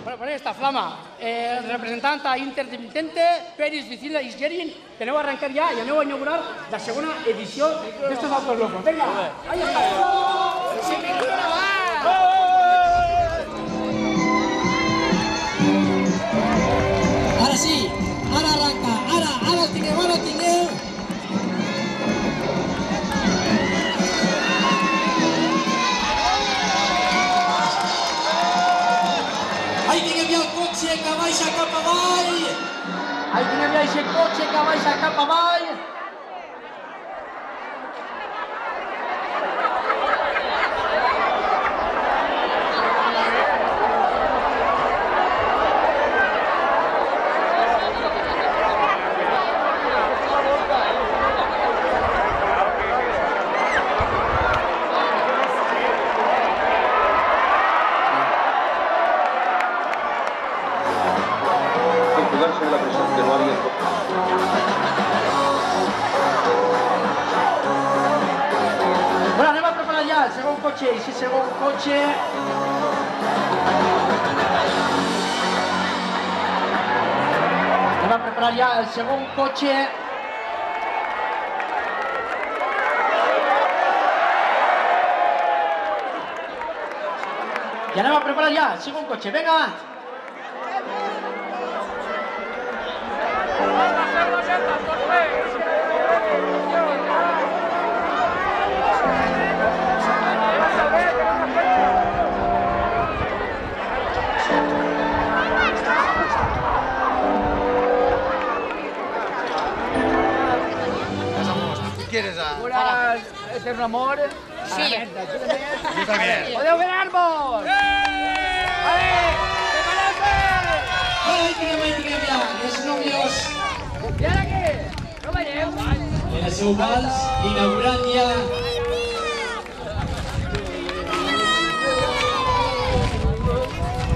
Bueno, per esta flama, el representant intermitente, Peris Vicina i Gerin, que aneu a arrencar ja i aneu a inaugurar la segona edició d'estos Autos Locos. Venga, ahí está. Ara sí, ara arranca, ara el tingueu, ara el tingueu. Ahí tinguem ja el cotxe que baixa cap avall. Ahí tinguem ja aquest cotxe que baixa cap avall. Sobre la presión que no había. Bueno, anem a preparar ja el segon cotxe, i si segon cotxe... Anem a preparar ja el segon cotxe. I anem a preparar ja el segon cotxe, vinga! ¿Quieres ¿Este es un amor? Sí. Yo también. ¡Podeu ver árbol! ¡A ver! Ahí tinguem ja els novios I ara què? No veieu? en el seu vals, inaugurant ja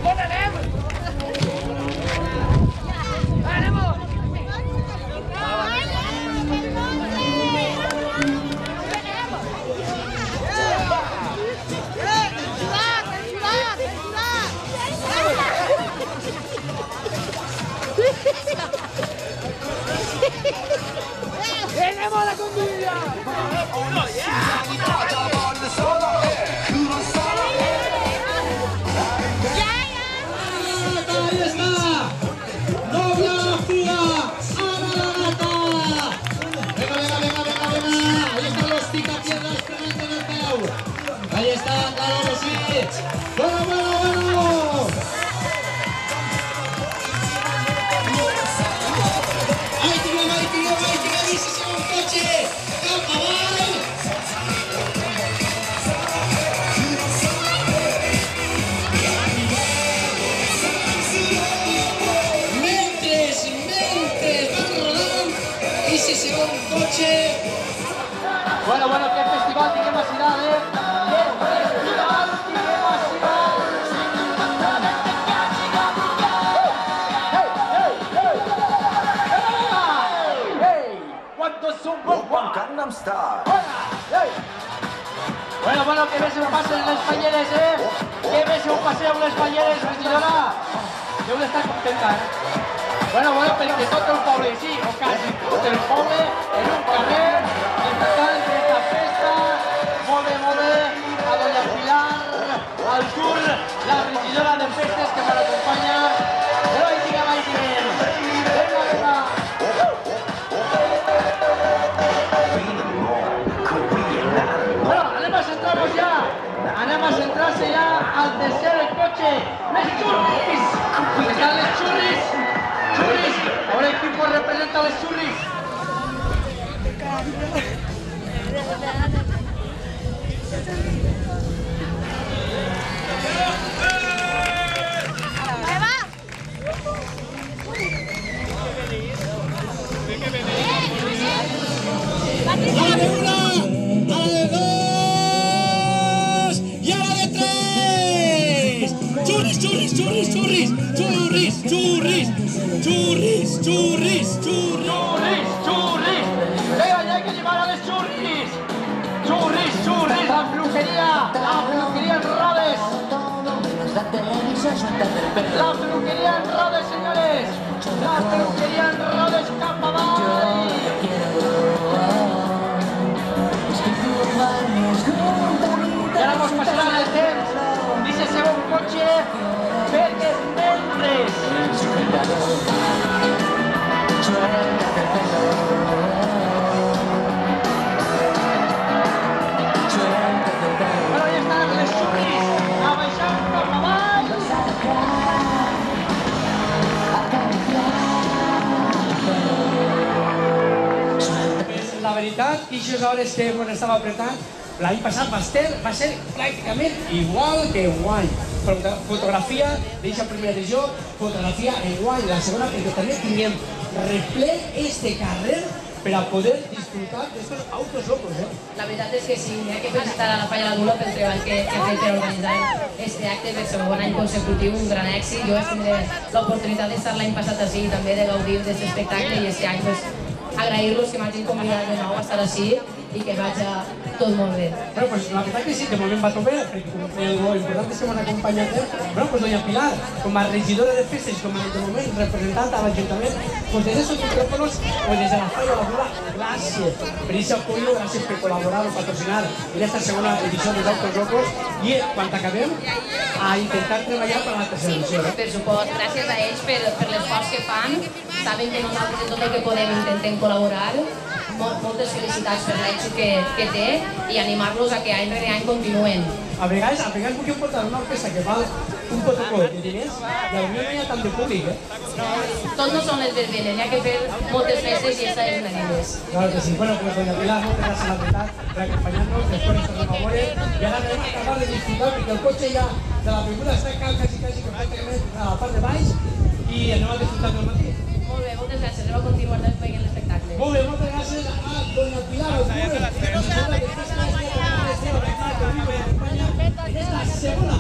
On anem? Anem-ho! ¡Anem a la convida! ahí está, novia a la fuga, Ana la gata. Venga, ahí están los picapiedras pegando en el peu. Ahí está, claro que sí. Bueno. Ahí tinguem, i si segon cotxe, cap avall. Ese segon cotxe. Bueno, qué festival tinguem a Ciudad, eh? Qué festival tinguem a Ciudad! ¡Hey! ¿Cuántos son? Gangnam Style. Bueno, que ves un paseo en les Falleres, eh? Que ves un paseo en les Falleres, regidora? Deu d'estar contenta, eh? Bueno, perquè tot el poble, sí, o quasi tot el poble, en un carrer, disfrutant d'esta festa, molt bé, a doña Pilar, al sur, la regidora de festes que me l'acompanya, però ahí tinguem. Venga. Bueno, anem a centrar-se ja al tercer cotxe, les xurris, estan les xurris, a veure quin pot representar les xurris. A la de una, a la de dos y a la de tres. Churris. Venga, ya hay que llevar a los churris. Churris, La peluquería en Rodes, señores. La peluquería en Rodes, cap avall. I ara mos passaran el temps d'aquest segon cotxe perquè mentre bueno, ja estan les xurris abaixant cap avall. La veritat, que aquestes hores que quan estava apretant, l'any passat va ser pràcticament igual que enguany. Fotografia d'aquesta primera edició, fotografia enguany, la segona, perquè també tinguem reple este carrer per a poder disfrutar d'estos autos locos, eh? La veritat és que sí, hi ha que felicitar a la Falla la Dula pel treball que ha fet per organitzar este acte per segon any consecutiu, un gran èxit. Jo tindré l'oportunitat d'estar l'any passat així i també de gaudir d'aquest espectacle i aquest any agrair-los que m'hagin convidat de nou a estar així i que vagi tot molt bé. Bueno, pues la veritat que sí, de moment va tot bé, perquè lo important és que m'han acompanyat, bueno, pues doña Pilar, com a regidora de festes, com a de moment representant a l'Ajuntament, pues des d'aquests micrófonos, pues des de la Falla la Dula, gràcies per aquest apoyo, gràcies per col·laborar o patrocinar en esta segona edició dels Autos Locos i quan acabem a intentar treballar per a la tercera edició. Per supost, gràcies a ells per l'esforç que fan, saben que nosaltres en tot el que podem intentem col·laborar. Moltes felicitats per l'èxit que té i animar-los a que any rere any continuen. A vegades puc portar una orquestra que val un protocol de diners i potser no hi ha tant de públic, eh? Tot no són les verbenes, hi ha que fer moltes festes i aquesta és una d'elles. Claro que sí. Bueno, pues doña Pilar, moltes gràcies a la veritat per acompanyar-nos, després ens tornem a veure i ara anem a acabar de disfrutar perquè el cotxe ja de la película està quasi perfectament a la part de baix i anem a disfrutar del matí. Molt bé, moltes gràcies. Anem a continuar veient l'espectacle. Molt bé, moltes gràcies a doña Pilar Osbures, regidora de festes de en esta segona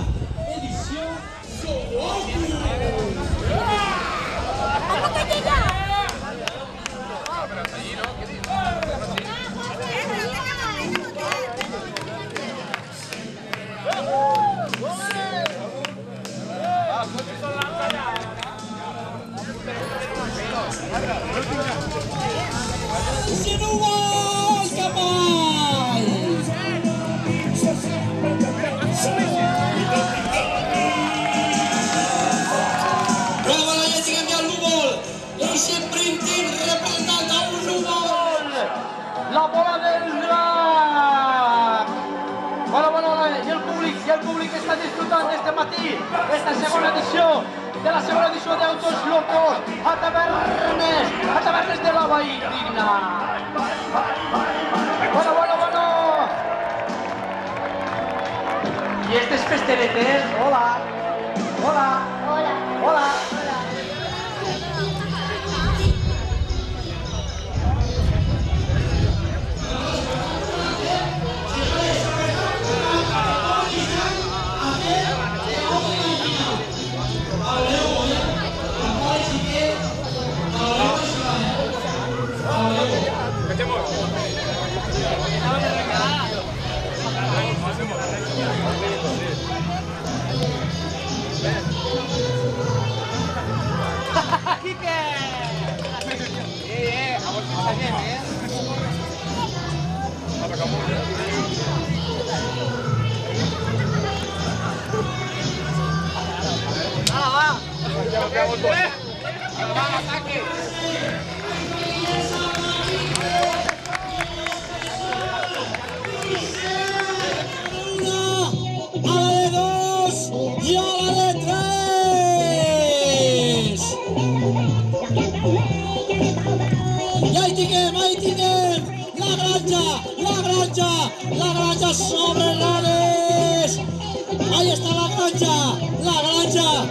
edició Sinuan Kapal! Bravo, ja tinguem ja el núvol! Eixe printing representant a un núvol! la bola del drac! Bueno, i el públic està disfrutant este matí, esta segona edició de la segona edició d'Autos Locos a tavernes de la Valldigna. Bueno. I estes festeretes, hola. A la de dos i a la de tres! I ahí tinguem la granja sobre rodes! Ahí está la granja,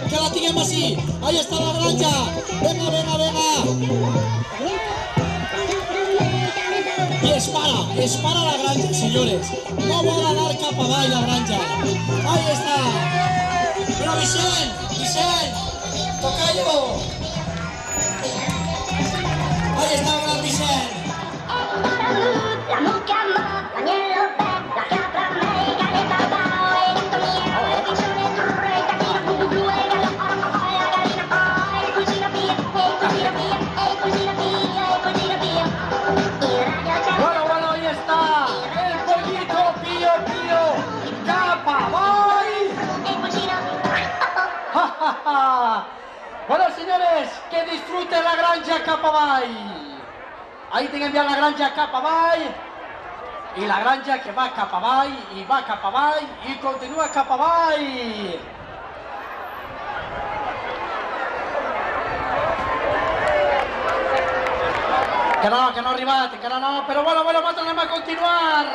que la tinguem així! Ahí está la granja! Venga! I es para la granja, señores. No vol anar cap avall la granja. Ahí está. Pero Vicent, tocayo. Ahí está el gran Vicent. La mucama, la miel, la cabra, me caneta, el gato mío, el bicho de tu rey, que tira senyores, que disfruten la granja cap avall. Ahí tinguem ja la granja cap avall. I la granja que va cap avall, i va cap avall, i continua cap avall. Que no ha arribat, encara no, però bueno, nosaltres anem a continuar.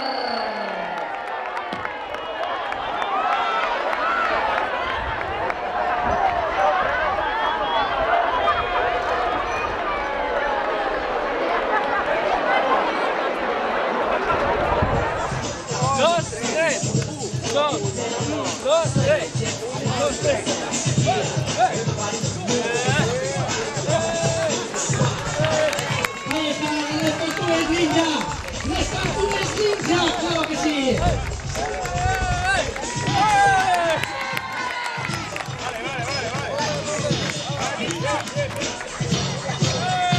Ahí están las tortugas ninja. Las tortugas ninja, claro que sí.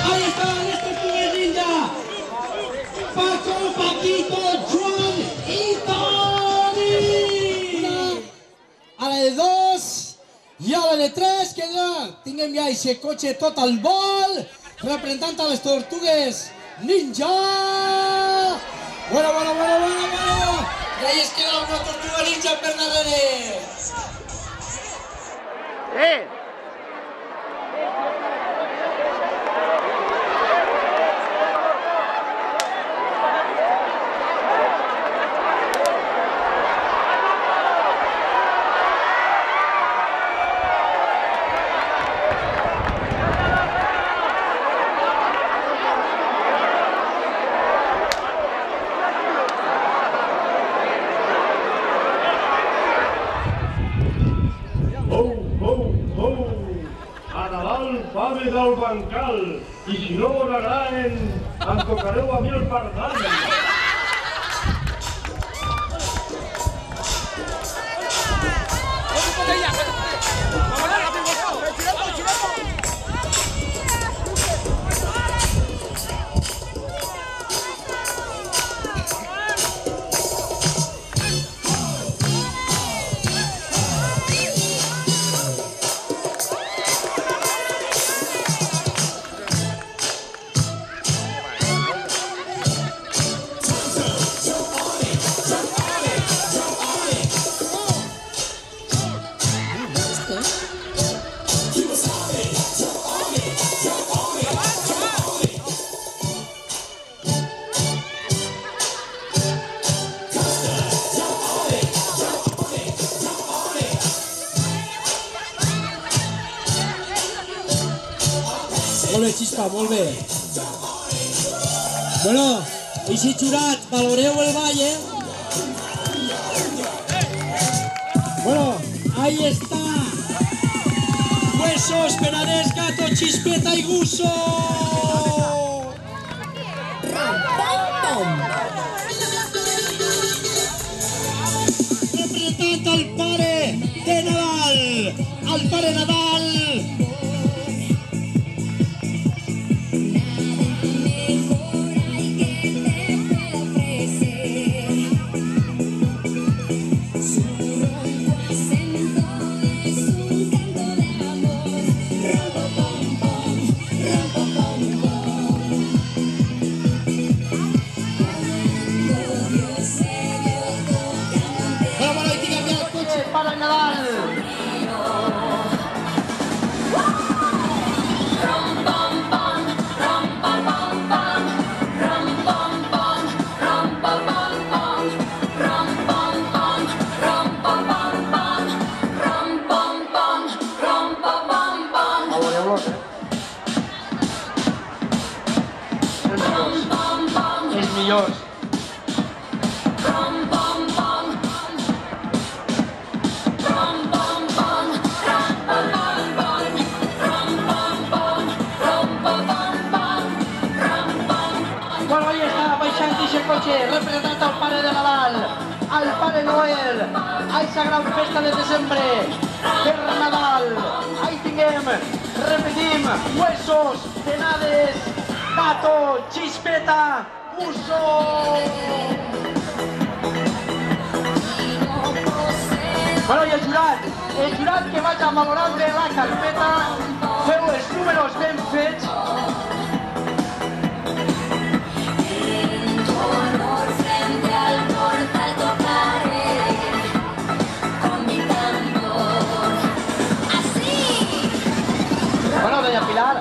Ahí están las tortugas ninja. Paco, Paquito, Juan y Toni. A la de 2 i a la de 3, que tinguem ja aquest cotxe tot al vol, representant a les tortugues ninja. Bueno. I ahí es queda una tortuga ninja per darrere. Fave del bancal, i si no m'agraden, em tocareu a mi el pardal. Molt bé, Xispa, molt bé. Bueno, així jurat, valoreu el ball, Bueno, ahí está. Huesos, Penedès, Gato, Chispeta y Guso. Representant al pare de Nadal. Al pare Nadal. Para Nadal. Els millors. Bueno, ahí está, baixant d'aquest cotxe, representant al pare de Nadal, al pare Noel, a esa gran festa de desembre, per Nadal. Ahí tinguem, repetim, Huesos, Penedès, Gato, Chispeta, Guso. Bueno, i el jurat que vaig a valorant la carpeta feu els números ben fets. Bueno, doña Pilar,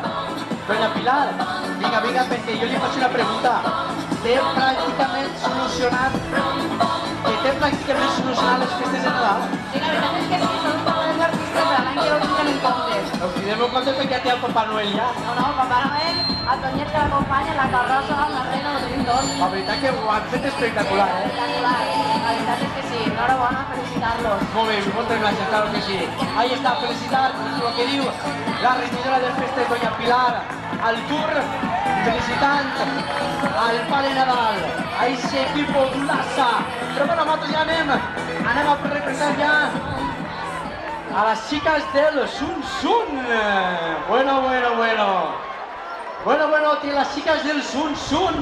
vinga, perquè jo li faig una pregunta. Té pràcticament solucionat les festes de Nadal? Sí, la veritat és que sí, són un parell d'artistes de l'any que no ho tenen en compte. Ho tindrem en compte perquè ja té el Papà Noel ja. No, el Papà Noel, el Tonyet que l'acompanya, la carrossa, la reina, ho tenim tot. La veritat que ho han fet espectacular, Espectacular, la veritat és que sí. Enhorabona, felicitar-los. Molt bé, moltes gràcies, claro que sí. Ahí está, felicitar, lo que diu la regidora del festeig, doña Pilar, al tour, felicitant al Pare Nadal, a ese equipo d'Ulassa. Però bueno, nosaltres ja anem a representar ja a las chicas del Sun Sun. Bueno, tío, las chicas del Sun Sun.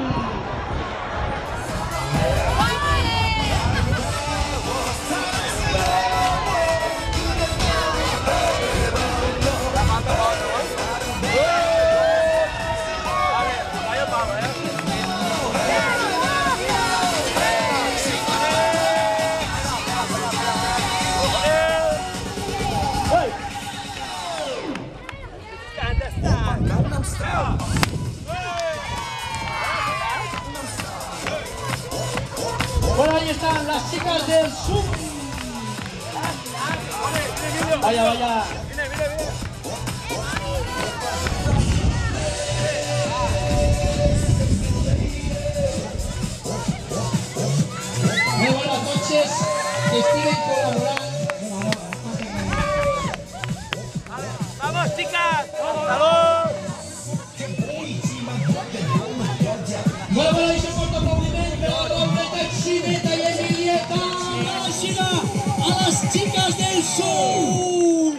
Bueno, ahí están las chicas del Zoom. Vaya. Muy buenas noches, que estén colaborando. ¡Vamos, chicas! ¡Salud! Bueno, y se porta aplaudiment a Dobleta, Ximeta y Emilieta. A las chicas del Zoom.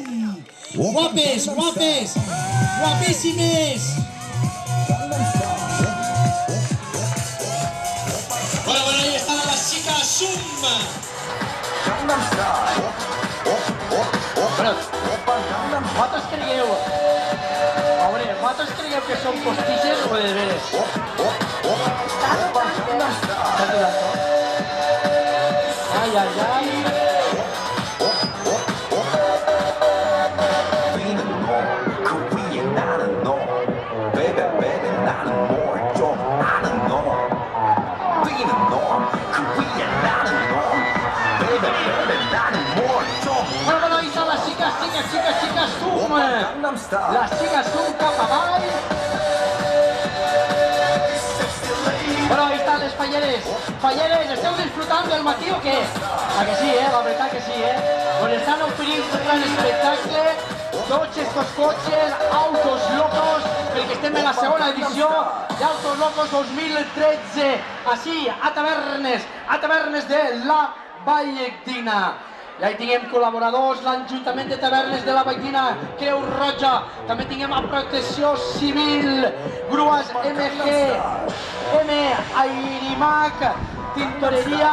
Guapes, guapísimes. Bueno, ahí están las chicas Zoom. Bueno, vosaltres creieu que són postisses o de veres? Està dudat, no? Ai. Bueno, ahí están las chicas Zoom. Las chicas Zoom cap avall. Bueno, ahí están les falleres. Falleres, esteu disfrutant del matí o què? Ah, que sí, la veritat que sí, Pues estan oferint un gran espectacle. Tots estos cotxes, autos locos, perquè estem en la segona edició d'Autos Locos 2013. Així, a tavernes de la Valldigna. I ahí tinguem col·laboradors, l'Ajuntament de Tavernes de la Valldigna, Creu Roja, també tinguem a Protecció Civil, Grues MG, Airimac, Tintoreria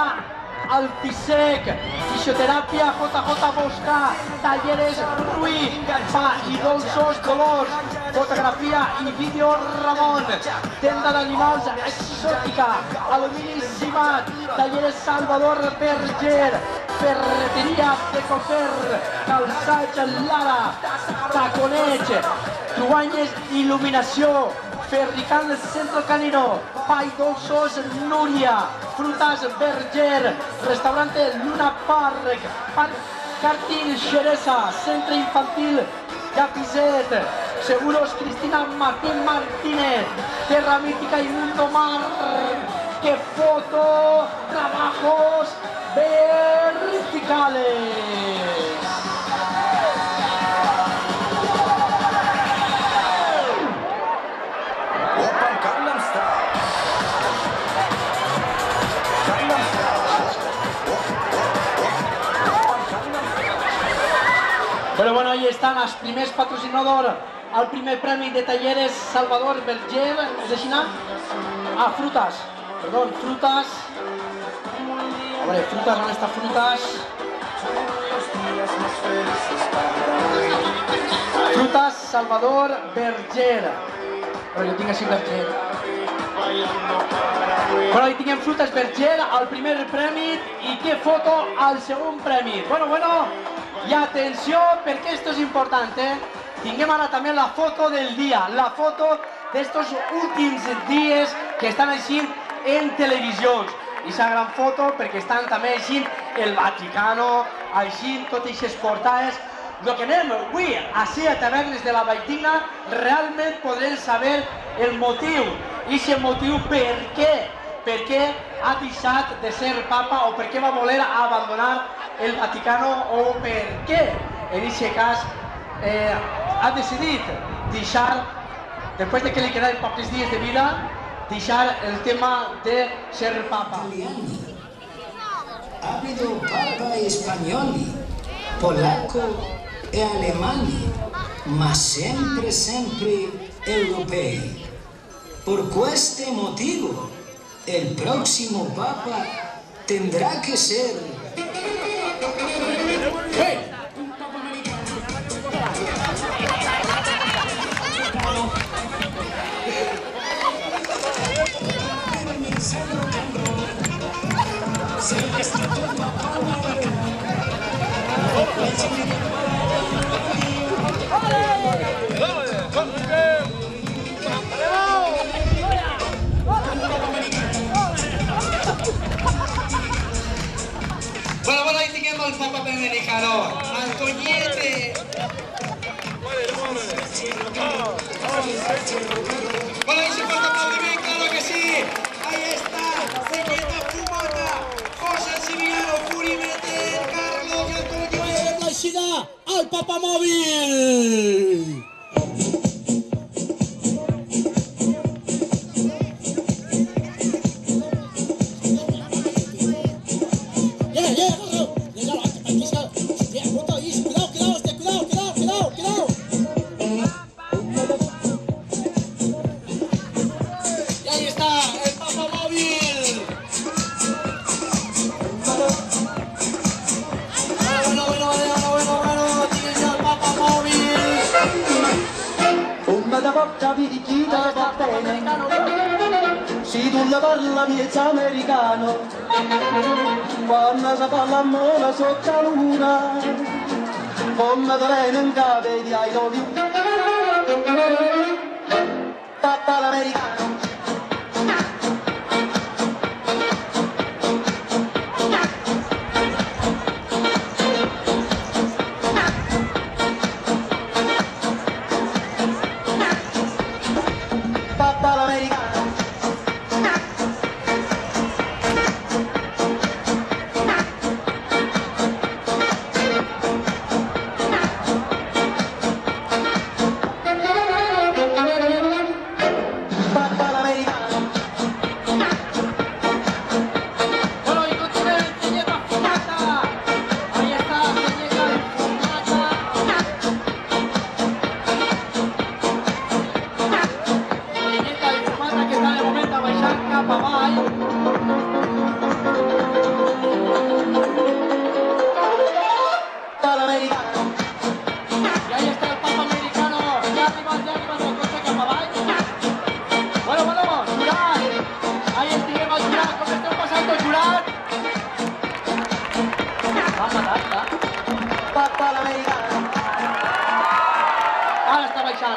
Alpisec, Fisioteràpia JJ Bosca, Talleres Rui, Pa i Dolços Dolors, Fotografia i Vídeo Ramon, Tenda d'Animals Exòtica, Alumini Simat, Talleres Salvador Berger, Ferreteria Decofer, Calçats Lara, Taconeig, Truanyes Il·luminació, Ferricant Centro Canino, Pa i Dolços Núria, Frutas Berger, Restaurante Luna Park, Karting Xeresa, Centre Infantil Llapizet, Seguros Cristina Martín Martínez, Terra Mítica y Mundo Mar, que foto, trabajos verticales. Bueno, ahí estan els primers patrocinadors al primer premi de Talleres Salvador Berger, és així, ah, Frutas, perdó, Frutas, a veure, Frutas, on està Frutas? Frutas Salvador Verger. Però jo tinc així Verger. Però hi tinguem Frutas Verger al primer premi i que foto al segon premi. Bueno, i atenció perquè esto es important, Tinguem ara també la foto del dia, la foto d'estos últims dies que estan així en televisions. I aquesta gran foto perquè estan també així el Vaticano, així totes aquestes portades. Lo que anem avui així a Tavernes de la Valldigna realment podrem saber el motiu. I aquest motiu per què ha deixat de ser papa o per què va voler abandonar el Vaticano o per què en aquest cas ha decidit deixar, després de que li quedaven pocs dies de vida, deixar el tema de ser papa. Ha habido papa espagnoli, polacco e alemani, ma sempre europei. Por este motivo, el próximo papa tendrá que ser... ¡Hey! Bueno, ahí tenemos al Papa Americano, Antoñete. Bueno, ahí se falta aplaudiment, claro que sí. Ahí está, Ceñeta Fumata, José Simiano, Furimete, Carlos Antonio. La Xina, al Papa Móvil. Si tu la parla miezza americano, quando si parla a mola sotto la luna, come te viene in capo di I love you, papà l'americano.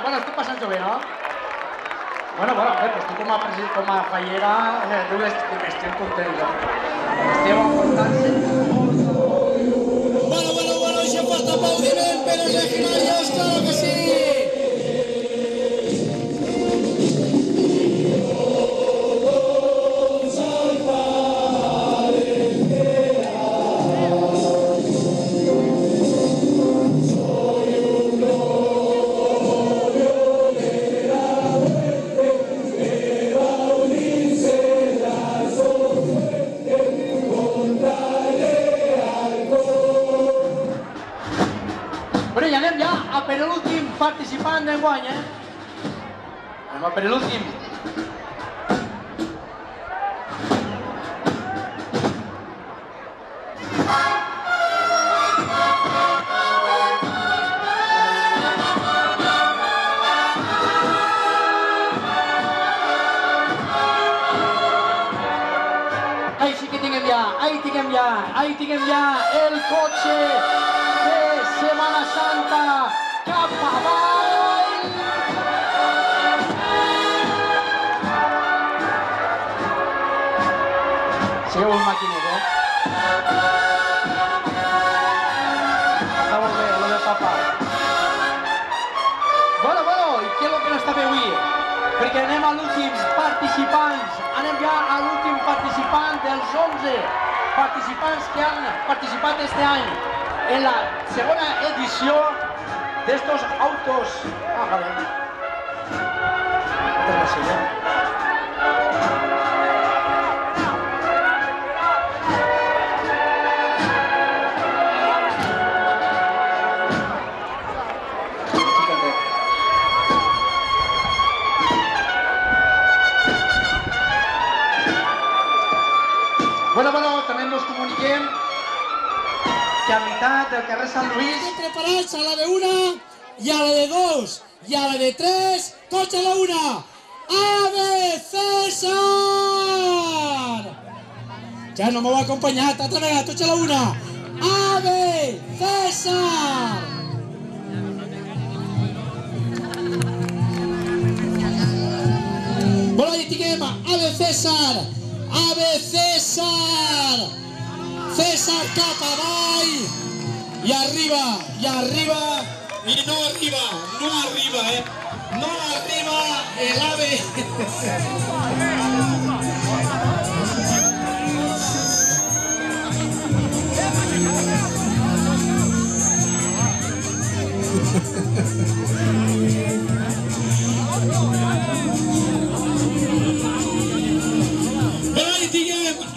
Bueno, estic passant-ho bé, no? Bueno, pues tu com a fallera, estem contents. Esteu aportant-se. Bueno, això falta aplaudiment per els legionarios, claro que sí! Bueno, i anem ja a per l'últim participant d'enguany, Anem a per l'últim. ahí tinguem ja el cotxe de Setmana Santa cap avall. Sigueu un maquinet, Està molt bé, lo del papa. Bueno, i què és el que no està bé avui? Perquè anem a l'últim participants, anem ja a l'últim participant dels 11 participants que han participat este any en la segona edició d'estos autos. Vale. Bueno, també ens comuniquem que a meitat del carrer Sant Lluís... Estem preparats a la de 1 i a la de 2 i a la de 3. Cotxe a la 1. ¡Ave César! Ja no m'ho ha acompanyat, altra vegada, cotxe a la 1. ¡Ave César! Bueno, ahí tinguem Ave César! Ave César! César cap avall! I arriba, i no arriba, no arriba el ave.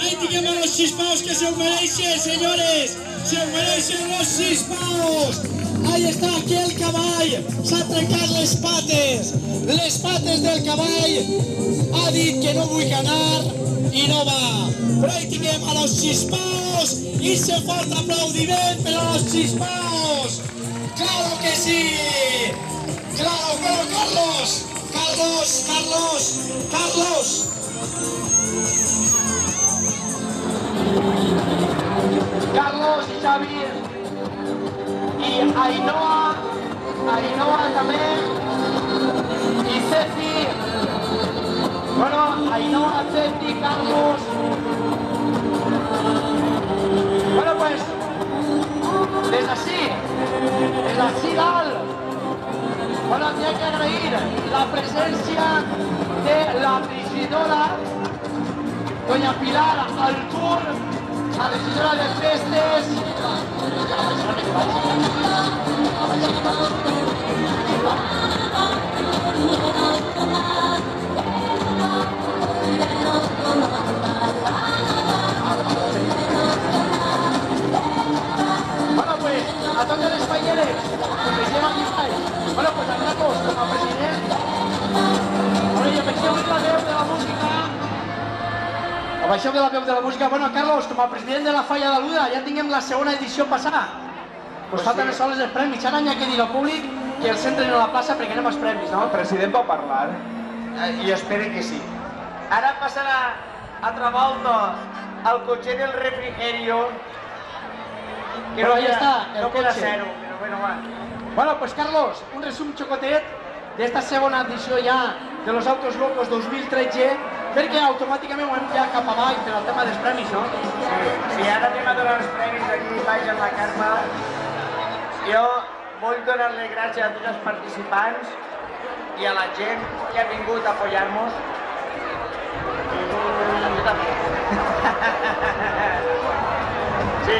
Ahí tinguem a los chispaos que se os merecen, señores. Se os merecen los chispaos. Ahí está, aquí el cavall. S'ha trencat les pates del cavall. Ha dit que no vull anar i no va. Però ahí tinguem a los chispaos. I se fort aplaudiment per a los chispaos. ¡Claro que sí! ¡Claro, Carlos! ¡Carlos! Carlos y Xavi y Ainhoa también y Ceci. Bueno, Ainhoa, Ceci, Carlos. Bueno, pues desde así dalt. Bueno, tenía que agrair la presencia de la regidora doña Pilar Altur, la regidora de festes. Bueno, pues, a todos los falleres que llevan mis país. Bueno, pues a Carlos, como presidente. Bueno, yo pensé oír la veu de la música. Baixeu de la veu de la música. Bueno, Carlos, com a president de la Falla de l'Uda, ja tinguem la segona edició passada. Pues falten més sols els premis. Ara n'hi ha que dir al públic que els centren a la plaça perquè anem als premis, no? El president pot parlar. Jo espero que sí. Ara passarà altra volta al cotxe del refrigerio. Que Però ahí està, el no queda cotxe. cero, però bueno, va. Bueno, pues Carlos, un resum xocotet d'esta segona edició ja de los Autos Locos 2013, perquè automàticament ho hem ja cap avall per al tema dels premis, no? Sí, ara anem a donar els premis aquí baix amb la Carme. Jo vull donar les gràcies a tots els participants i a la gent que ha vingut a apoyar-nos. A tu també. Sí,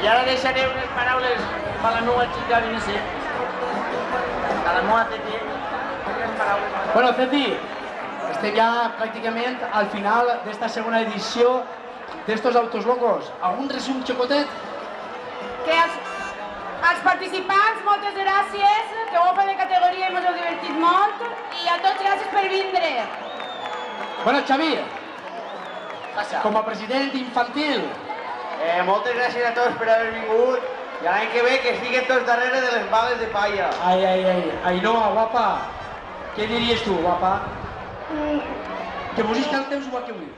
i ara deixaré unes paraules per la meva xica Vinicius. A la meva Ceci. Bueno, Ceci, estem ja pràcticament al final d'esta segona edició d'estos Autos Locos. Algun resum xocotet? Que als participants, moltes gràcies, que ho heu fet de categoria i us heu divertit molt, i a tots gràcies per vindre. Bueno, Xavi, com a president infantil. Moltes gràcies a tots per haver vingut i l'any que ve que estiguin tots darrere de les bales de palla. Ai, Ainhoa, guapa, què diries tu, guapa? Que vos canteu igual que avui.